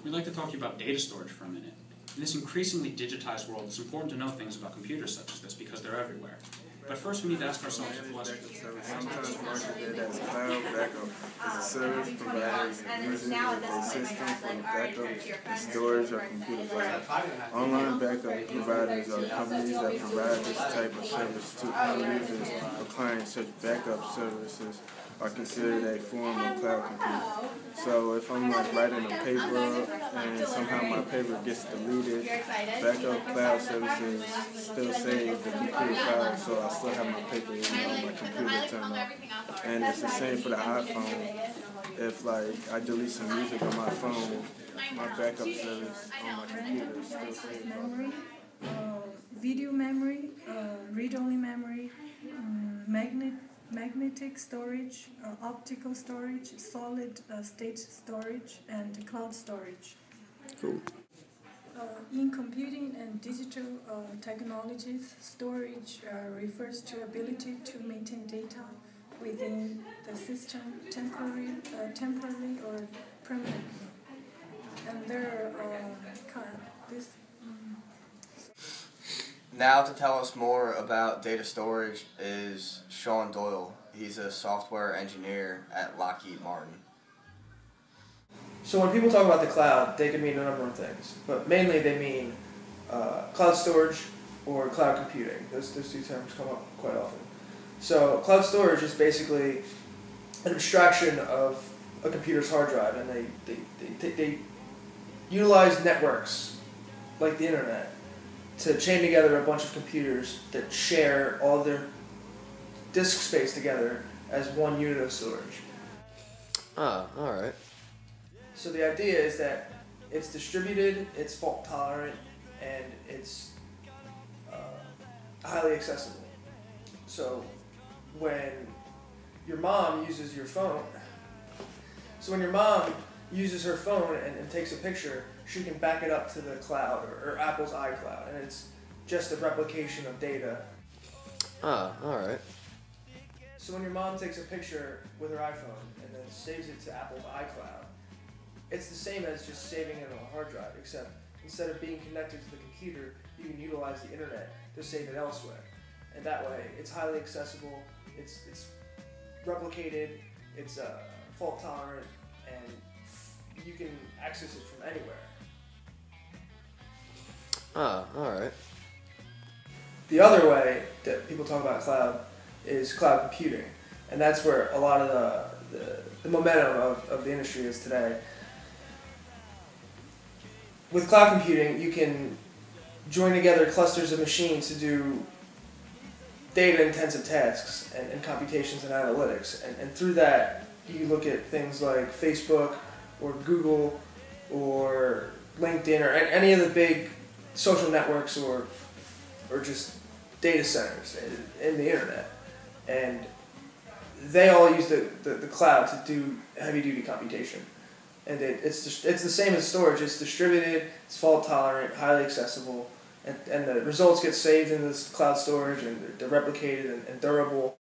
We'd like to talk to you about data storage for a minute. In this increasingly digitized world, it's important to know things about computers such as this because they're everywhere. But first we need to ask ourselves a question. Sometimes marketed as cloud backup is a service providers using a system for backup and storage of computer files. Online backup providers are companies that provide this type of service to end users or clients. Such backup services are considered a form of cloud computing. So if I'm like writing a paper and somehow my paper gets deleted, backup cloud services still save the computer file, so I still have my paper even though my computer turned off. And it's the same for the iPhone. If like I delete some music on my phone, my backup service on my computer still saves memory, video memory, read-only memory, magnetic storage, optical storage, solid state storage, and cloud storage. Cool. In computing and digital technologies, storage refers to ability to maintain data within the system temporarily or permanently. And there are this. Now to tell us more about data storage is Sean Doyle. He's a software engineer at Lockheed Martin. So when people talk about the cloud, they can mean a number of things, but mainly they mean cloud storage or cloud computing. Those two terms come up quite often. So cloud storage is basically an abstraction of a computer's hard drive, and they utilize networks like the internet to chain together a bunch of computers that share all their disk space together as one unit of storage. Alright. So the idea is that it's distributed, it's fault tolerant, and it's highly accessible. So when your mom uses her phone and takes a picture, she can back it up to the cloud or Apple's iCloud, and it's just a replication of data. Alright. So when your mom takes a picture with her iPhone and then saves it to Apple's iCloud, it's the same as just saving it on a hard drive, except instead of being connected to the computer, you can utilize the internet to save it elsewhere. And that way, it's highly accessible, it's replicated, it's fault tolerant, and you can access it from anywhere. Alright. The other way that people talk about cloud is cloud computing, and that's where a lot of the momentum of the industry is today. With cloud computing, you can join together clusters of machines to do data-intensive tasks and computations and analytics, and through that you look at things like Facebook or Google or LinkedIn or any of the big social networks or just data centers in the internet, and they all use the cloud to do heavy-duty computation. And it's the same as storage. It's distributed, it's fault-tolerant, highly accessible, and the results get saved in this cloud storage, and they're replicated and durable.